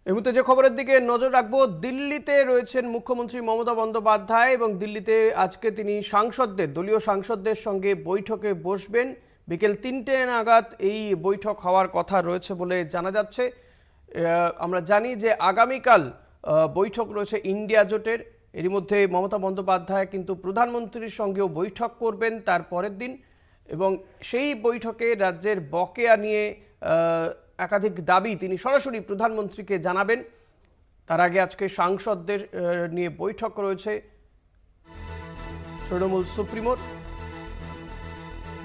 এই মুহূর্তে যে খবরের দিকে নজর রাখবো, দিল্লিতে রয়েছেন মুখ্যমন্ত্রী মমতা বন্দ্যোপাধ্যায় এবং দিল্লিতে আজকে তিনি দলীয় সাংসদদের সঙ্গে বৈঠকে বসবেন। বিকেল 3টে নাগাদ এই বৈঠক হওয়ার কথা রয়েছে বলে জানা যাচ্ছে। আমরা জানি যে আগামীকাল বৈঠক রয়েছে ইন্ডিয়া জোটের। এরই মধ্যে মমতা বন্দ্যোপাধ্যায় কিন্তু প্রধানমন্ত্রীর সঙ্গেও বৈঠক করবেন তার পরের দিন, এবং সেই বৈঠকে রাজ্যের বকেয়া নিয়ে একাধিক দাবি তিনি সরাসরি প্রধানমন্ত্রীকে জানাবেন। তার আগে আজকে সাংসদদের নিয়ে বৈঠক রয়েছে তৃণমূল সুপ্রিমোর।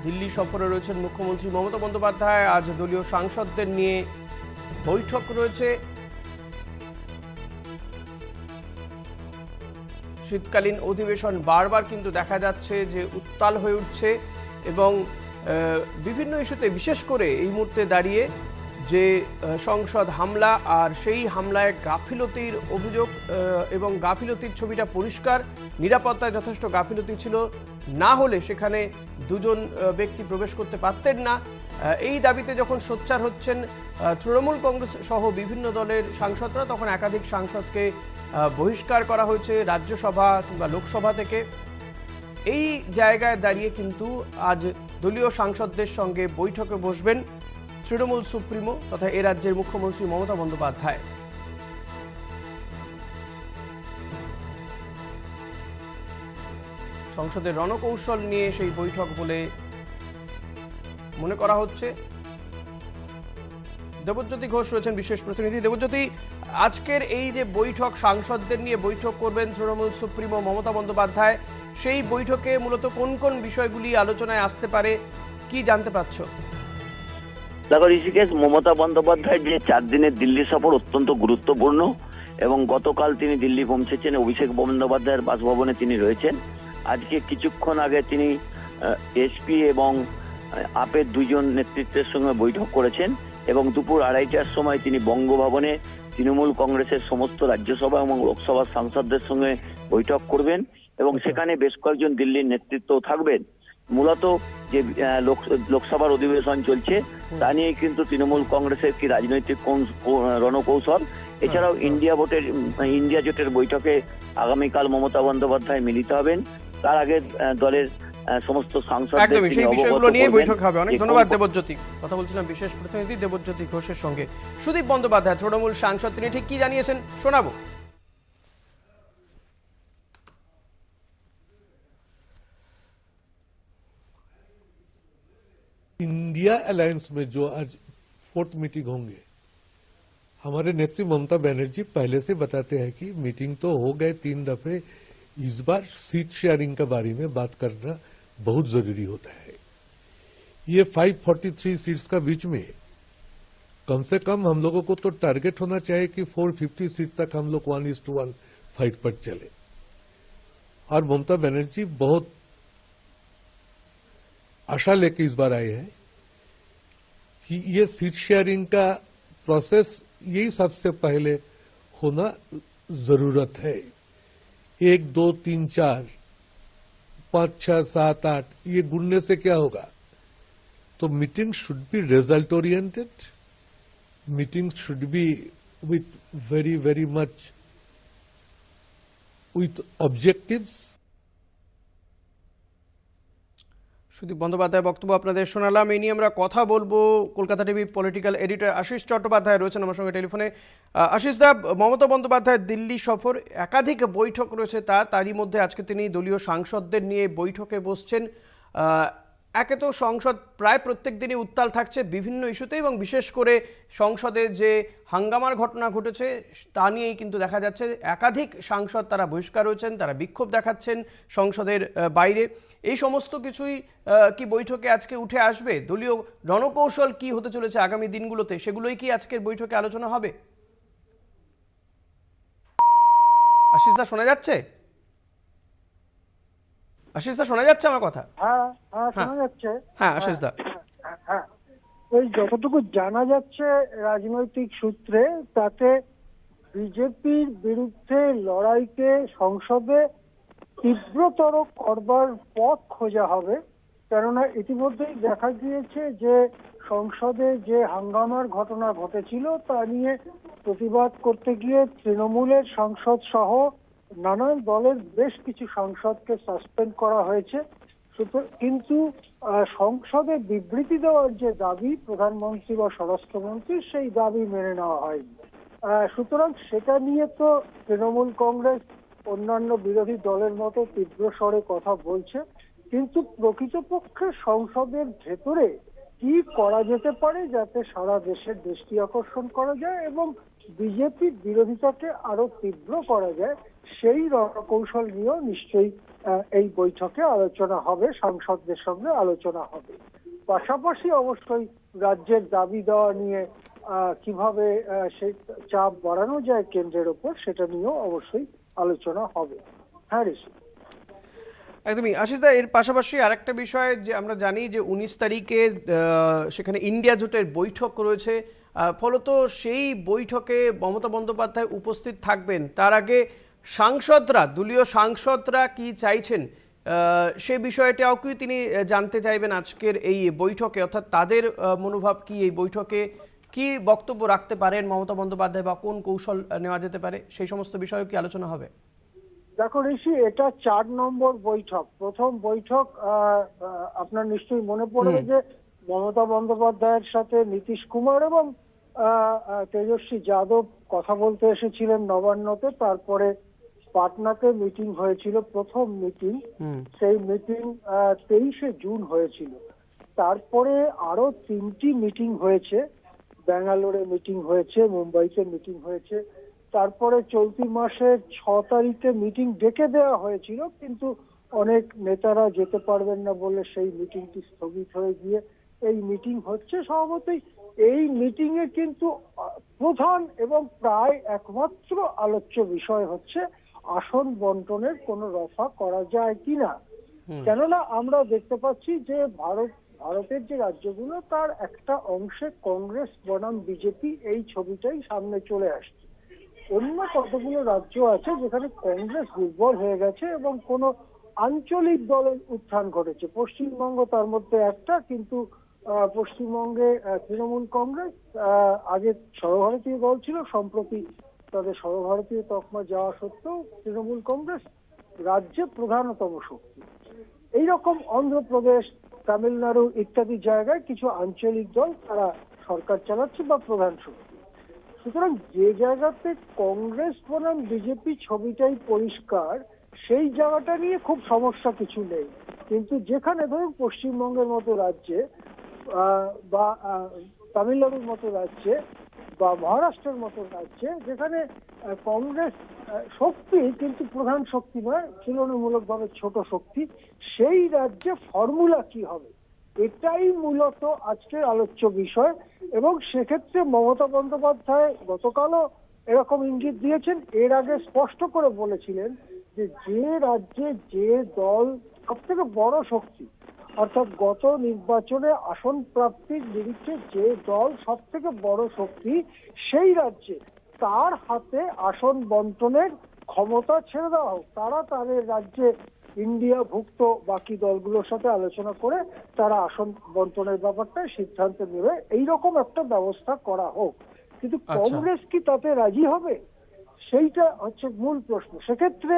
দিল্লি সফরে রয়েছেন মুখ্যমন্ত্রী মমতা বন্দ্যোপাধ্যায়। আজ দলীয় সাংসদদের নিয়ে বৈঠক রয়েছে। শীতকালীন অধিবেশন বারবার কিন্তু দেখা যাচ্ছে যে উত্তাল হয়ে উঠছে, এবং বিভিন্ন ইস্যুতে, বিশেষ করে এই মুহূর্তে দাঁড়িয়ে যে সংসদ হামলা আর সেই হামলায় গাফিলতির অভিযোগ, এবং গাফিলতির ছবিটা পরিষ্কার। নিরাপত্তায় যথেষ্ট গাফিলতি ছিল, না হলে সেখানে দুজন ব্যক্তি প্রবেশ করতে পারতেন না। এই দাবিতে যখন সোচ্চার হচ্ছেন তৃণমূল কংগ্রেস সহ বিভিন্ন দলের সাংসদরা, তখন একাধিক সাংসদকে বহিষ্কার করা হয়েছে রাজ্যসভা কিংবা লোকসভা থেকে। এই জায়গায় দাঁড়িয়ে কিন্তু আজ দলীয় সাংসদদের সঙ্গে বৈঠকে বসবেন তৃণমূল সুপ্রিমো তথা এ রাজ্যের মুখ্যমন্ত্রী মমতা বন্দ্যোপাধ্যায়। সংসদের রণকৌশল নিয়ে সেই বৈঠক বলে মনে করা হচ্ছে। দেবজ্যোতি ঘোষ রয়েছেন বিশেষ প্রতিনিধি। দেবজ্যোতি, আজকের এই যে বৈঠক, সাংসদদের নিয়ে বৈঠক করবেন তৃণমূল সুপ্রিমো মমতা বন্দ্যোপাধ্যায়, সেই বৈঠকে মূলত কোন কোন বিষয়গুলি আলোচনায় আসতে পারে, কি জানতে পারছো? দেখো ঋষিকেশ, মমতা বন্দ্যোপাধ্যায়ের যে 4 দিনের দিল্লি সফর অত্যন্ত গুরুত্বপূর্ণ, এবং গতকাল তিনি দিল্লি পৌঁছেছেন। অভিষেক বন্দ্যোপাধ্যায়ের বাসভবনে তিনি রয়েছেন। আজকে কিছুক্ষণ আগে তিনি এসপি এবং আপের দুইজন নেতৃত্বের সঙ্গে বৈঠক করেছেন, এবং দুপুর 2:30টার সময় তিনি বঙ্গভবনে তৃণমূল কংগ্রেসের সমস্ত রাজ্যসভা এবং লোকসভার সাংসদদের সঙ্গে বৈঠক করবেন, এবং সেখানে বেশ কয়েকজন দিল্লির নেতৃত্ব থাকবেন। মূলত যে লোকসভার অধিবেশন চলছে তা নিয়ে কিন্তু তৃণমূল কংগ্রেসের কি রাজনৈতিক রণকৌশল, এছাড়াও ইন্ডিয়া জোটের বৈঠকে আগামীকাল মমতা বন্দ্যোপাধ্যায় মিলিত হবেন। তার আগে দলের সমস্ত সাংসদদের সেই বিষয়গুলো নিয়ে বৈঠক হবে। অনেক ধন্যবাদ দেবজ্যোতি। কথা বলছিলাম বিশেষ প্রতিনিধি দেবজ্যোতি ঘোষের সঙ্গে। সুদীপ বন্দ্যোপাধ্যায় তৃণমূল সাংসদ, তিনি ঠিক কি জানিয়েছেন শোনাবো। इंडिया अलायंस में जो आज 4th मीटिंग होंगे, हमारे नेत्री ममता बनर्जी पहले से बताते हैं कि मीटिंग तो हो गए 3 दफे, इस बार सीट शेयरिंग के बारे में बात करना बहुत जरूरी होता है। ये 543 सीट्स का बीच में कम से कम हम लोगों को तो टारगेट होना चाहिए कि 450 सीट तक हम लोग 1:1 फाइट पर चले। और ममता बनर्जी बहुत आशा लेके इस बार आए हैं कि ये सीट शेयरिंग का प्रोसेस यही सबसे पहले होना जरूरत है। 1 2 3 4 5 6 7 8 ये गुणने से क्या होगा? तो meeting should be result oriented, meeting should be with very very much with objectives. Sudip Bandyopadhyay বক্তব্য আপনাদের শোনালাম। এই নিয়ে আমরা কথা বলবো। Kolkata TV political editor Ashis Chattopadhyay রয়েছেন আমার সঙ্গে টেলিফোনে। আশিস দা, মমতা বন্দ্যোপাধ্যায়ের দিল্লি সফর, একাধিক বৈঠক রয়েছে তারই মধ্যে আজকে তিনি দলীয় সাংসদদের নিয়ে বৈঠকে বসছেন। একে তো সংসদ প্রায় প্রত্যেক দিনই উত্তাল থাকছে বিভিন্ন ইস্যুতে, এবং বিশেষ করে সংসদে যে হাঙ্গামার ঘটনা ঘটেছে তা নিয়েই কিন্তু দেখা যাচ্ছে একাধিক সাংসদ তারা বহিষ্কার হয়েছেন, তারা বিক্ষোভ দেখাচ্ছেন সংসদের বাইরে। এই সমস্ত কিছুই কি বৈঠকে আজকে উঠে আসবে? দলীয় রণকৌশল কি হতে চলেছে আগামী দিনগুলোতে, সেগুলোই কি আজকের বৈঠকে আলোচনা হবে? আশিস দা, শোনা যাচ্ছে? আশিস দা, শোনা যাচ্ছে আমার কথা? হ্যাঁ শোনা যাচ্ছে। হ্যাঁ আশিস দা। হ্যাঁ, ওই যতটুকু জানা যাচ্ছে রাজনৈতিক সূত্রে, তাতে বিজেপির বিরুদ্ধে লড়াইকে সংসদে তীব্রতর করবার পথ খোঁজা হবে। কেননা ইতিমধ্যেই দেখা গিয়েছে যে সংসদে যে হাঙ্গামার ঘটনা ঘটেছিল তা নিয়ে প্রতিবাদ করতে গিয়ে তৃণমূলের সাংসদ সহ নানান দলের বেশ কিছু সাংসদকে সাসপেন্ড করা হয়েছে। কিন্তু সংসদে বিবৃতি দেওয়ার যে দাবি প্রধানমন্ত্রী বা স্বরাষ্ট্রমন্ত্রী, সেই দাবি মেনে নেওয়া হয়নি। সুতরাং সেটা নিয়ে তো তৃণমূল কংগ্রেস অন্যান্য বিরোধী দলের মতো তীব্র স্বরে কথা বলছে, কিন্তু প্রকৃতপক্ষে সংসদের ভেতরে কি করা যেতে পারে যাতে সারা দেশের দৃষ্টি আকর্ষণ করা যায় এবং বিজেপির বিরোধিতাকে আরো তীব্র করা যায়, সেই রণকৌশল নিয়েও নিশ্চয়ই এই বৈঠকে আলোচনা হবে, সাংসদদের সঙ্গে আলোচনা হবে। পাশাপাশি অবশ্যই রাজ্যের দাবি দেওয়া নিয়ে কিভাবে সেই চাপ বাড়ানো যায় কেন্দ্রের ওপর, সেটা নিয়েও অবশ্যই আলোচনা হবে। হ্যাঁ ঋষি, একদমই। আশিস দা, এর পাশাপাশি আরেকটা বিষয় যে আমরা জানি যে 19 তারিখে সেখানে ইন্ডিয়া জোটের বৈঠক রয়েছে, ফলত সেই বৈঠকে মমতা বন্দ্যোপাধ্যায় উপস্থিত থাকবেন। তার আগে সাংসদরা, দলীয় সাংসদরা কি চাইছেন সে বিষয়টাও কি তিনি জানতে চাইবেন আজকের এই বৈঠকে, অর্থাৎ তাদের মনোভাব কি, এই বৈঠকে কি বক্তব্য রাখতে পারেন মমতা বন্দ্যোপাধ্যায় বা কোন কৌশল নেওয়া যেতে পারে, সেই সমস্ত বিষয়েও কি আলোচনা হবে? দেখো ঋষি, এটা 4 নম্বর বৈঠক। প্রথম বৈঠক আপনার নিশ্চয়ই মনে পড়বে যে মমতা বন্দ্যোপাধ্যায়ের সাথে নীতিশ কুমার এবং তেজস্বী যাদব কথা বলতে এসেছিলেন নবান্নতে। তারপরে পাটনাতে মিটিং হয়েছিল, প্রথম মিটিং। সেই মিটিং 23শে জুন হয়েছিল। তারপরে আরো 3টি মিটিং হয়েছে, ব্যাঙ্গালোরে মিটিং হয়েছে, মুম্বাইতে মিটিং হয়েছে। তারপরে চলতি মাসের 6 তারিখে মিটিং ডেকে দেওয়া হয়েছিল, কিন্তু অনেক নেতারা যেতে পারবেন না বলে সেই মিটিংটি স্থগিত হয়ে গিয়ে এই মিটিং হচ্ছে। স্বভাবতই এই মিটিং এ কিন্তু প্রধান এবং প্রায় একমাত্র আলোচ্য বিষয় হচ্ছে আসন বন্টনের কোনো রফা করা যায় কিনা। কেননা আমরা দেখতে পাচ্ছি যে ভারতের যে রাজ্যগুলো, তার একটা অংশে কংগ্রেস বনাম বিজেপি এই ছবিটাই সামনে চলে আসছে। অন্য কতগুলো রাজ্য আছে যেখানে কংগ্রেস দুর্বল হয়ে গেছে এবং কোনো আঞ্চলিক দলের উত্থান ঘটেছে। পশ্চিমবঙ্গ তার মধ্যে একটা, কিন্তু পশ্চিমবঙ্গে তৃণমূল কংগ্রেস আগে সর্বভারতীয় দল ছিল, সম্প্রতি তাদের সর্বভারতীয় তকমা যাওয়া সত্ত্বেও তৃণমূল কংগ্রেস রাজ্যে প্রধানতম শক্তি। এইরকম অন্ধ্রপ্রদেশ, তামিলনাড়ু ইত্যাদি জায়গায় কিছু আঞ্চলিক দল তারা সরকার চালাচ্ছে বা প্রধান শক্তি। সুতরাং যে জায়গাতে কংগ্রেস বনাম বিজেপি ছবিটাই পরিষ্কার, সেই জায়গাটা নিয়ে খুব সমস্যা কিছু নেই। কিন্তু যেখানে ধরুন পশ্চিমবঙ্গের মতো রাজ্যে বা তামিলনাড়ুর মতো রাজ্যে বা মহারাষ্ট্রের মতো রাজ্যে, যেখানে কংগ্রেস শক্তি কিন্তু প্রধান শক্তি নয়, তুলনামূলকভাবে ছোট শক্তি, সেই রাজ্যে ফর্মুলা কি হবে, এটাই মূলত আজকের আলোচ্য বিষয়। এবং সেক্ষেত্রে মমতা বন্দ্যোপাধ্যায় গতকালও এরকম ইঙ্গিত দিয়েছেন। এর আগে স্পষ্ট করে বলেছিলেন যে যে রাজ্যে যে দল সব থেকে বড় শক্তি, অর্থাৎ গত নির্বাচনে আসন প্রাপ্তির নিরিখে যে দল সব থেকে বড় শক্তি, সেই রাজ্যে তার হাতে আসন বন্টনের ক্ষমতা ছেড়ে দেওয়া হোক। তারা তাদের রাজ্যে ইন্ডিয়া ভুক্ত বাকি দলগুলোর সাথে আলোচনা করে তারা আসন বন্টনের ব্যাপারটা সিদ্ধান্ত নেবে, এইরকম একটা ব্যবস্থা করা হোক। কিন্তু কংগ্রেস কি তাতে রাজি হবে, সেইটা হচ্ছে মূল প্রশ্ন। সেক্ষেত্রে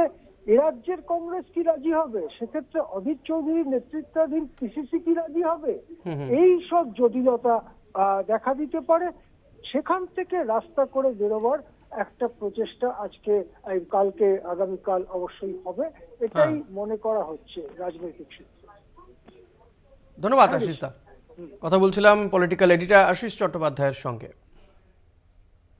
এ রাজ্যের কংগ্রেস কি রাজি হবে, সেক্ষেত্রে অধীর চৌধুরীর নেতৃত্বাধীন পিসিসি কি রাজি হবে, এই সব জটিলতা দেখা দিতে পারে। সেখান থেকে রাস্তা করে বেরোবার একটা প্রচেষ্টা আজকে, কালকে, আগামীকাল অবশ্যই হবে, এটাই মনে করা হচ্ছে রাজনৈতিক সূত্রে। ধন্যবাদ আশিস দা। কথা বলছিলাম পলিটিক্যাল এডিটর আশিস চট্টোপাধ্যায়ের সঙ্গে।